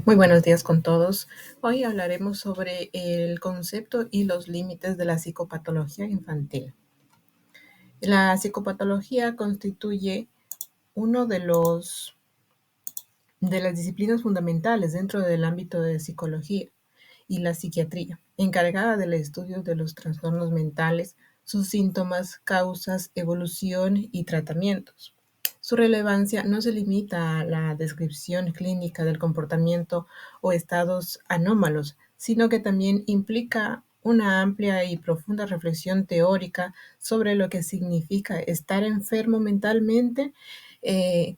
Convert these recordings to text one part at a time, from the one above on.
Muy buenos días con todos. Hoy hablaremos sobre el concepto y los límites de la psicopatología infantil. La psicopatología constituye uno de las disciplinas fundamentales dentro del ámbito de psicología y la psiquiatría, encargada del estudio de los trastornos mentales, sus síntomas, causas, evolución y tratamientos. Su relevancia no se limita a la descripción clínica del comportamiento o estados anómalos, sino que también implica una amplia y profunda reflexión teórica sobre lo que significa estar enfermo mentalmente,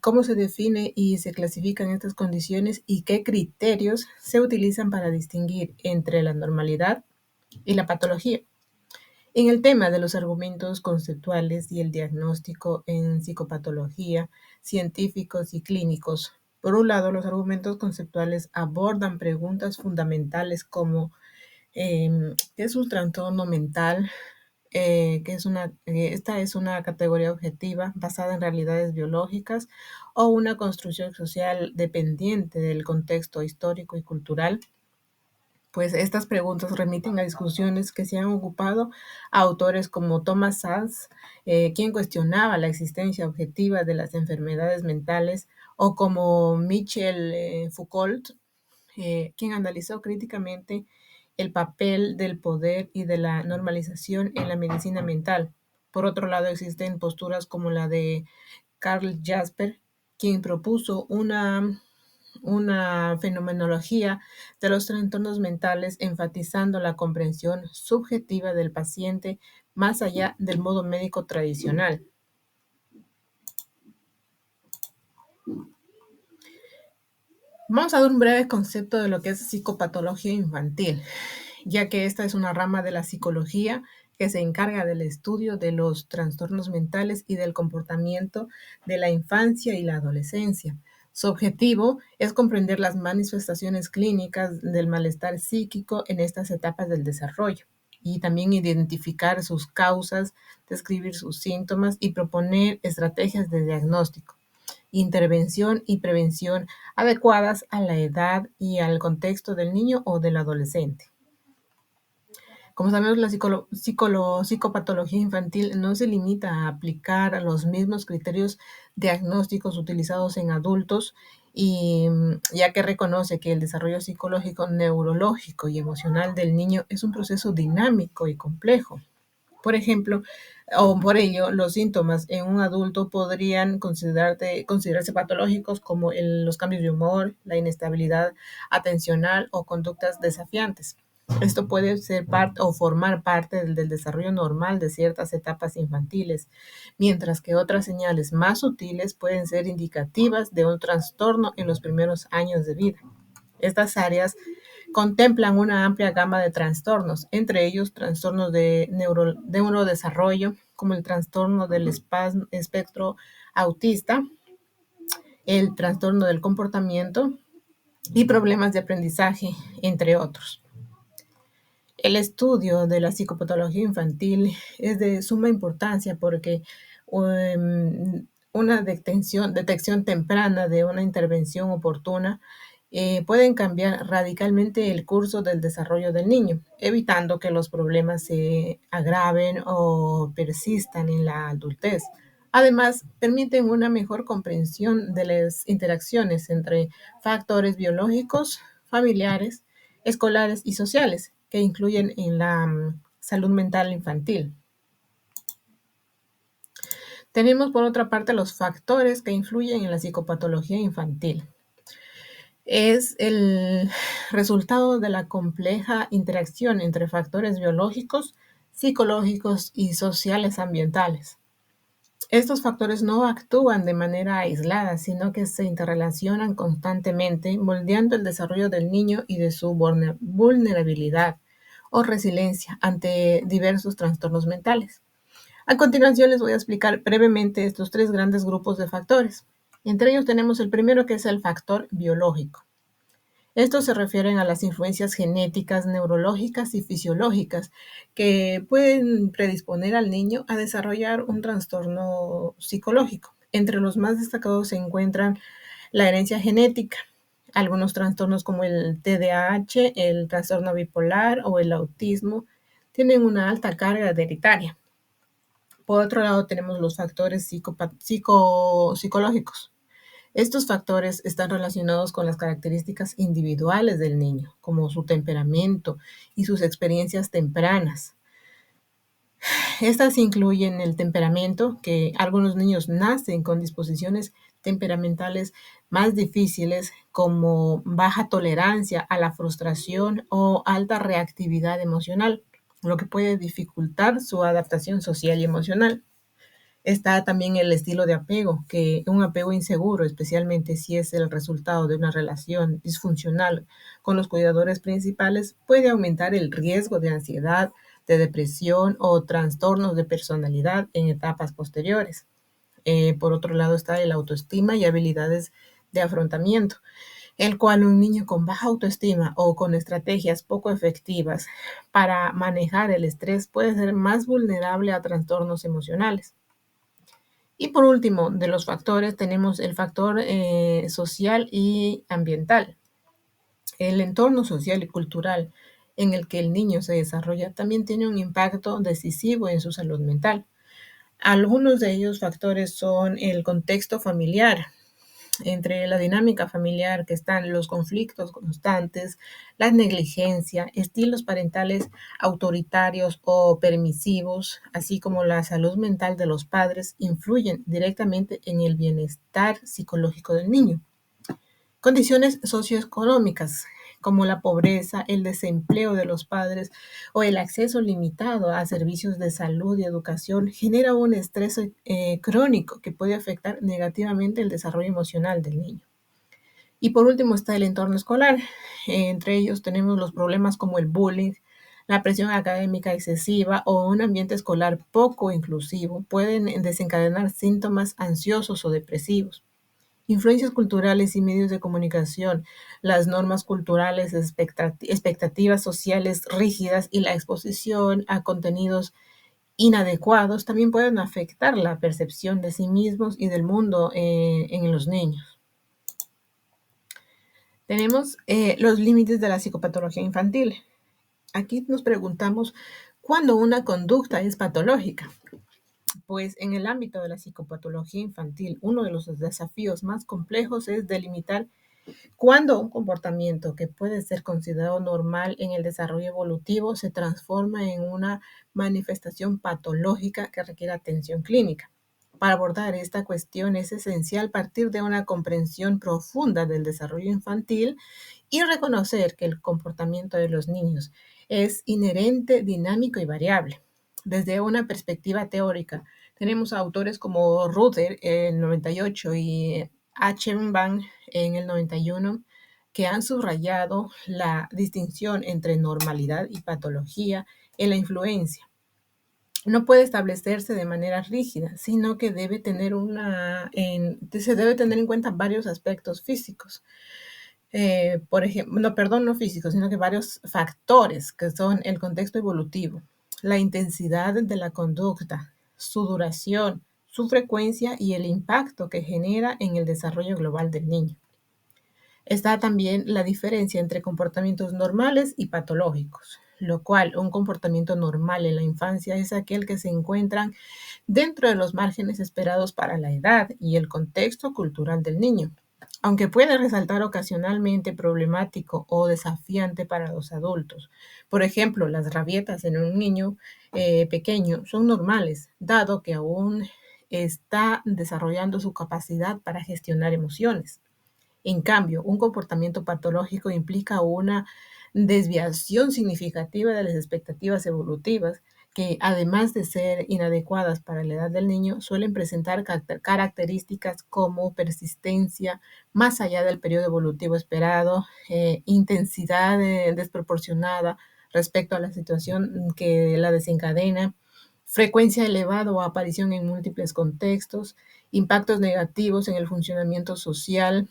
cómo se define y se clasifican estas condiciones y qué criterios se utilizan para distinguir entre la normalidad y la patología. En el tema de los argumentos conceptuales y el diagnóstico en psicopatología, científicos y clínicos, por un lado, los argumentos conceptuales abordan preguntas fundamentales como ¿qué es un trastorno mental? Esta es una categoría objetiva basada en realidades biológicas o una construcción social dependiente del contexto histórico y cultural. Pues estas preguntas remiten a discusiones que se han ocupado a autores como Thomas Szasz, quien cuestionaba la existencia objetiva de las enfermedades mentales, o como Michel Foucault, quien analizó críticamente el papel del poder y de la normalización en la medicina mental. Por otro lado, existen posturas como la de Karl Jasper, quien propuso una fenomenología de los trastornos mentales, enfatizando la comprensión subjetiva del paciente más allá del modo médico tradicional. Vamos a dar un breve concepto de lo que es psicopatología infantil, ya que esta es una rama de la psicología que se encarga del estudio de los trastornos mentales y del comportamiento de la infancia y la adolescencia. Su objetivo es comprender las manifestaciones clínicas del malestar psíquico en estas etapas del desarrollo y también identificar sus causas, describir sus síntomas y proponer estrategias de diagnóstico, intervención y prevención adecuadas a la edad y al contexto del niño o del adolescente. Como sabemos, la psicopatología infantil no se limita a aplicar los mismos criterios diagnósticos utilizados en adultos, y ya que reconoce que el desarrollo psicológico, neurológico y emocional del niño es un proceso dinámico y complejo. Por ejemplo, o por ello, los síntomas en un adulto podrían considerarse patológicos como los cambios de humor, la inestabilidad atencional o conductas desafiantes. Esto puede ser parte o formar parte del desarrollo normal de ciertas etapas infantiles, mientras que otras señales más sutiles pueden ser indicativas de un trastorno en los primeros años de vida. Estas áreas contemplan una amplia gama de trastornos, entre ellos trastornos de neurodesarrollo, como el trastorno del espectro autista, el trastorno del comportamiento y problemas de aprendizaje, entre otros. El estudio de la psicopatología infantil es de suma importancia porque una detección temprana de una intervención oportuna pueden cambiar radicalmente el curso del desarrollo del niño, evitando que los problemas se agraven o persistan en la adultez. Además, permiten una mejor comprensión de las interacciones entre factores biológicos, familiares, escolares y sociales que incluyen en la salud mental infantil. Tenemos por otra parte los factores que influyen en la psicopatología infantil. Es el resultado de la compleja interacción entre factores biológicos, psicológicos y sociales ambientales. Estos factores no actúan de manera aislada, sino que se interrelacionan constantemente, moldeando el desarrollo del niño y de su vulnerabilidad o resiliencia ante diversos trastornos mentales. A continuación les voy a explicar brevemente estos tres grandes grupos de factores. Entre ellos tenemos el primero, que es el factor biológico. Estos se refieren a las influencias genéticas, neurológicas y fisiológicas que pueden predisponer al niño a desarrollar un trastorno psicológico. Entre los más destacados se encuentran la herencia genética, Algunos trastornos como el TDAH, el trastorno bipolar o el autismo tienen una alta carga hereditaria. Por otro lado, tenemos los factores psicológicos. Estos factores están relacionados con las características individuales del niño, como su temperamento y sus experiencias tempranas. Estas incluyen el temperamento, que algunos niños nacen con disposiciones temperamentales más difíciles, como baja tolerancia a la frustración o alta reactividad emocional, lo que puede dificultar su adaptación social y emocional. Está también el estilo de apego, que un apego inseguro, especialmente si es el resultado de una relación disfuncional con los cuidadores principales, puede aumentar el riesgo de ansiedad, de depresión o trastornos de personalidad en etapas posteriores. Por otro lado está el autoestima y habilidades de afrontamiento, el cual un niño con baja autoestima o con estrategias poco efectivas para manejar el estrés puede ser más vulnerable a trastornos emocionales. Y por último, de los factores tenemos el factor social y ambiental. El entorno social y cultural en el que el niño se desarrolla también tiene un impacto decisivo en su salud mental. Algunos de ellos factores son el contexto familiar, entre la dinámica familiar que están los conflictos constantes, la negligencia, estilos parentales autoritarios o permisivos, así como la salud mental de los padres, influyen directamente en el bienestar psicológico del niño. Condiciones socioeconómicas como la pobreza, el desempleo de los padres o el acceso limitado a servicios de salud y educación genera un estrés crónico que puede afectar negativamente el desarrollo emocional del niño. Y por último está el entorno escolar. Entre ellos tenemos los problemas como el bullying, la presión académica excesiva o un ambiente escolar poco inclusivo pueden desencadenar síntomas ansiosos o depresivos. Influencias culturales y medios de comunicación, las normas culturales, expectativas sociales rígidas y la exposición a contenidos inadecuados también pueden afectar la percepción de sí mismos y del mundo en los niños. Tenemos los límites de la psicopatología infantil. Aquí nos preguntamos cuándo una conducta es patológica. Pues en el ámbito de la psicopatología infantil, uno de los desafíos más complejos es delimitar cuándo un comportamiento que puede ser considerado normal en el desarrollo evolutivo se transforma en una manifestación patológica que requiere atención clínica. Para abordar esta cuestión es esencial partir de una comprensión profunda del desarrollo infantil y reconocer que el comportamiento de los niños es inherente, dinámico y variable. Desde una perspectiva teórica, tenemos autores como Ruther en el 98 y Achenbach en el 91 que han subrayado la distinción entre normalidad y patología en la influencia. No puede establecerse de manera rígida, sino que se debe tener en cuenta varios aspectos físicos. Por ejemplo, no físicos, sino que varios factores que son el contexto evolutivo, la intensidad de la conducta, su duración, su frecuencia y el impacto que genera en el desarrollo global del niño. Está también la diferencia entre comportamientos normales y patológicos, lo cual un comportamiento normal en la infancia es aquel que se encuentra dentro de los márgenes esperados para la edad y el contexto cultural del niño, aunque puede resultar ocasionalmente problemático o desafiante para los adultos. Por ejemplo, las rabietas en un niño pequeño son normales, dado que aún está desarrollando su capacidad para gestionar emociones. En cambio, un comportamiento patológico implica una desviación significativa de las expectativas evolutivas que, además de ser inadecuadas para la edad del niño, suelen presentar características como persistencia más allá del periodo evolutivo esperado, intensidad desproporcionada respecto a la situación que la desencadena, frecuencia elevada o aparición en múltiples contextos, impactos negativos en el funcionamiento social,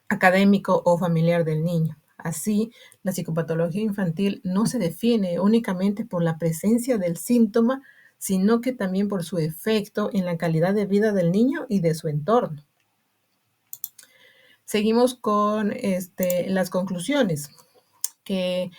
académico o familiar del niño. Así, la psicopatología infantil no se define únicamente por la presencia del síntoma, sino que también por su efecto en la calidad de vida del niño y de su entorno. Seguimos con las conclusiones que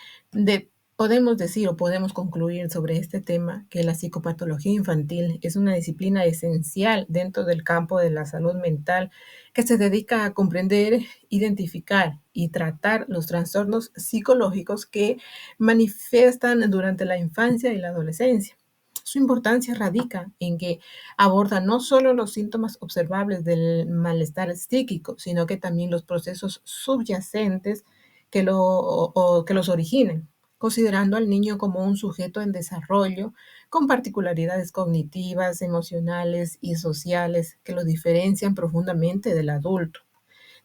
podemos decir o podemos concluir sobre este tema que la psicopatología infantil es una disciplina esencial dentro del campo de la salud mental que se dedica a comprender, identificar y tratar los trastornos psicológicos que manifiestan durante la infancia y la adolescencia. Su importancia radica en que aborda no solo los síntomas observables del malestar psíquico, sino que también los procesos subyacentes que los originen, considerando al niño como un sujeto en desarrollo con particularidades cognitivas, emocionales y sociales que lo diferencian profundamente del adulto.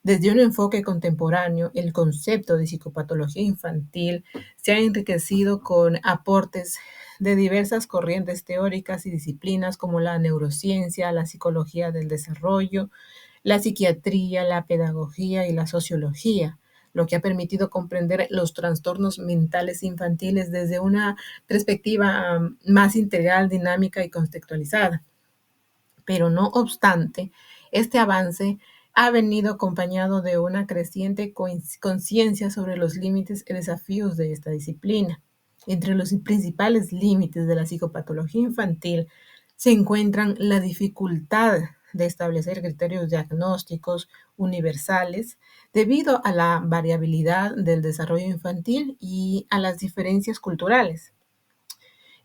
Desde un enfoque contemporáneo, el concepto de psicopatología infantil se ha enriquecido con aportes de diversas corrientes teóricas y disciplinas como la neurociencia, la psicología del desarrollo, la psiquiatría, la pedagogía y la sociología, lo que ha permitido comprender los trastornos mentales infantiles desde una perspectiva más integral, dinámica y contextualizada. Pero no obstante, este avance ha venido acompañado de una creciente conciencia sobre los límites y desafíos de esta disciplina. Entre los principales límites de la psicopatología infantil se encuentran la dificultad de establecer criterios diagnósticos universales debido a la variabilidad del desarrollo infantil y a las diferencias culturales.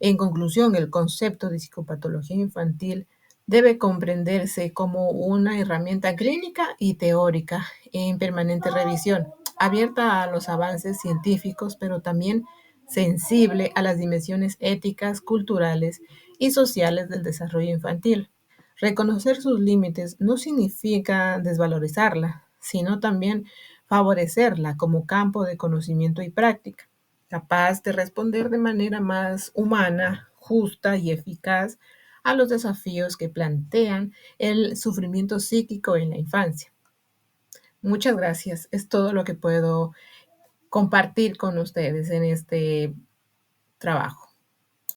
En conclusión, el concepto de psicopatología infantil debe comprenderse como una herramienta clínica y teórica en permanente revisión, abierta a los avances científicos, pero también sensible a las dimensiones éticas, culturales y sociales del desarrollo infantil. Reconocer sus límites no significa desvalorizarla, sino también favorecerla como campo de conocimiento y práctica, capaz de responder de manera más humana, justa y eficaz a los desafíos que plantean el sufrimiento psíquico en la infancia. Muchas gracias. Es todo lo que puedo compartir con ustedes en este trabajo.